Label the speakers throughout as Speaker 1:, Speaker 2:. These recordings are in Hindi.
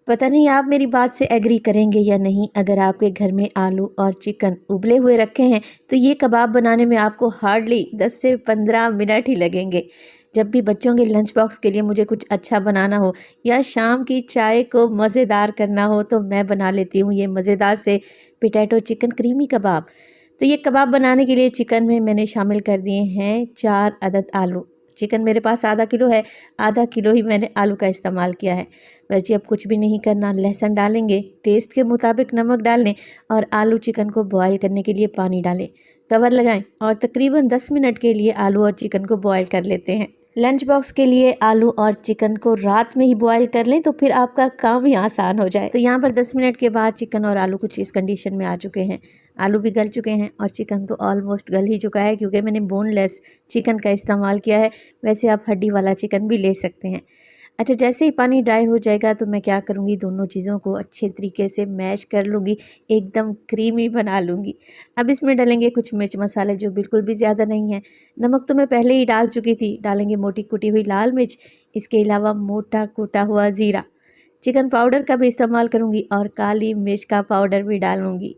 Speaker 1: पता नहीं आप मेरी बात से एग्री करेंगे या नहीं। अगर आपके घर में आलू और चिकन उबले हुए रखे हैं तो ये कबाब बनाने में आपको हार्डली 10 से 15 मिनट ही लगेंगे। जब भी बच्चों के लंच बॉक्स के लिए मुझे कुछ अच्छा बनाना हो या शाम की चाय को मज़ेदार करना हो तो मैं बना लेती हूँ ये मज़ेदार से पोटैटो चिकन क्रीमी कबाब। तो ये कबाब बनाने के लिए चिकन में मैंने शामिल कर दिए हैं 4 अदद आलू। चिकन मेरे पास आधा किलो है, आधा किलो ही मैंने आलू का इस्तेमाल किया है। बस जी अब कुछ भी नहीं करना, लहसुन डालेंगे, टेस्ट के मुताबिक नमक डाल लें और आलू चिकन को बॉयल करने के लिए पानी डालें, कवर लगाएं और तकरीबन 10 मिनट के लिए आलू और चिकन को बॉयल कर लेते हैं। लंच बॉक्स के लिए आलू और चिकन को रात में ही बॉयल कर लें तो फिर आपका काम ही आसान हो जाए। तो यहाँ पर 10 मिनट के बाद चिकन और आलू कुछ इस कंडीशन में आ चुके हैं। आलू भी गल चुके हैं और चिकन तो ऑलमोस्ट गल ही चुका है क्योंकि मैंने बोनलेस चिकन का इस्तेमाल किया है। वैसे आप हड्डी वाला चिकन भी ले सकते हैं। अच्छा, जैसे ही पानी ड्राई हो जाएगा तो मैं क्या करूँगी, दोनों चीज़ों को अच्छे तरीके से मैश कर लूँगी, एकदम क्रीमी बना लूँगी। अब इसमें डालेंगे कुछ मिर्च मसाले जो बिल्कुल भी ज़्यादा नहीं है। नमक तो मैं पहले ही डाल चुकी थी। डालेंगे मोटी कुटी हुई लाल मिर्च, इसके अलावा मोटा कूटा हुआ ज़ीरा। चिकन पाउडर का भी इस्तेमाल करूँगी और काली मिर्च का पाउडर भी डालूँगी।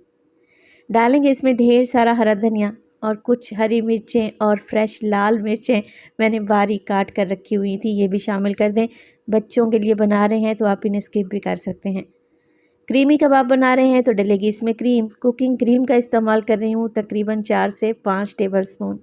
Speaker 1: डालेंगे इसमें ढेर सारा हरा धनिया और कुछ हरी मिर्चें और फ्रेश लाल मिर्चें मैंने बारीक काट कर रखी हुई थी, ये भी शामिल कर दें। बच्चों के लिए बना रहे हैं तो आप इन्हें स्किप भी कर सकते हैं। क्रीमी कबाब बना रहे हैं तो डलेगी इसमें क्रीम। कुकिंग क्रीम का इस्तेमाल कर रही हूँ, तकरीबन 4 से 5 टेबलस्पून।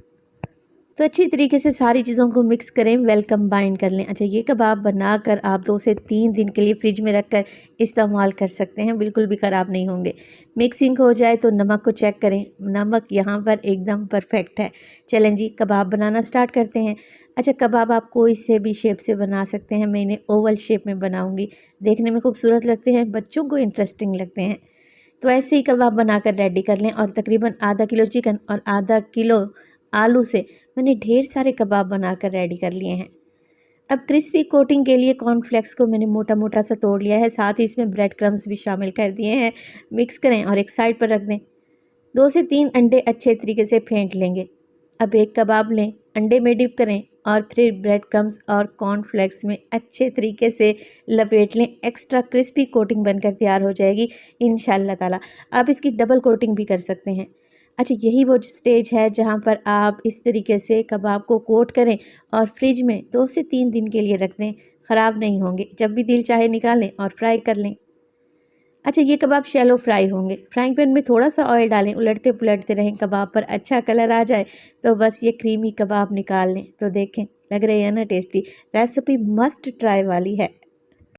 Speaker 1: तो अच्छी तरीके से सारी चीज़ों को मिक्स करें, वेल कंबाइन कर लें। अच्छा, ये कबाब बनाकर आप 2 से 3 दिन के लिए फ्रिज में रखकर इस्तेमाल कर सकते हैं, बिल्कुल भी ख़राब नहीं होंगे। मिक्सिंग हो जाए तो नमक को चेक करें, नमक यहाँ पर एकदम परफेक्ट है। चलें जी, कबाब बनाना स्टार्ट करते हैं। अच्छा, कबाब आप कोई से भी शेप से बना सकते हैं, मैं इन्हें ओवल शेप में बनाऊँगी। देखने में खूबसूरत लगते हैं, बच्चों को इंटरेस्टिंग लगते हैं। तो ऐसे ही कबाब बनाकर रेडी कर लें और तकरीबन आधा किलो चिकन और आधा किलो आलू से मैंने ढेर सारे कबाब बनाकर रेडी कर लिए हैं। अब क्रिस्पी कोटिंग के लिए कॉर्नफ्लेक्स को मैंने मोटा मोटा सा तोड़ लिया है, साथ ही इसमें ब्रेड क्रम्स भी शामिल कर दिए हैं। मिक्स करें और एक साइड पर रख दें। 2 से 3 अंडे अच्छे तरीके से फेंट लेंगे। अब एक कबाब लें, अंडे में डिप करें और फिर ब्रेड क्रम्स और कॉर्नफ्लेक्स में अच्छे तरीके से लपेट लें। एक्स्ट्रा क्रिस्पी कोटिंग बनकर तैयार हो जाएगी इंशाल्लाह ताला। आप इसकी डबल कोटिंग भी कर सकते हैं। अच्छा, यही वो स्टेज है जहाँ पर आप इस तरीके से कबाब को कोट करें और फ्रिज में 2 से 3 दिन के लिए रख दें, ख़राब नहीं होंगे। जब भी दिल चाहे निकालें और फ्राई कर लें। अच्छा, ये कबाब शैलो फ्राई होंगे। फ्राइंग पैन में थोड़ा सा ऑयल डालें, उलटते पुलटते रहें, कबाब पर अच्छा कलर आ जाए तो बस ये क्रीमी कबाब निकाल लें। तो देखें, लग रहे हैं ना टेस्टी। रेसिपी मस्ट ट्राई वाली है।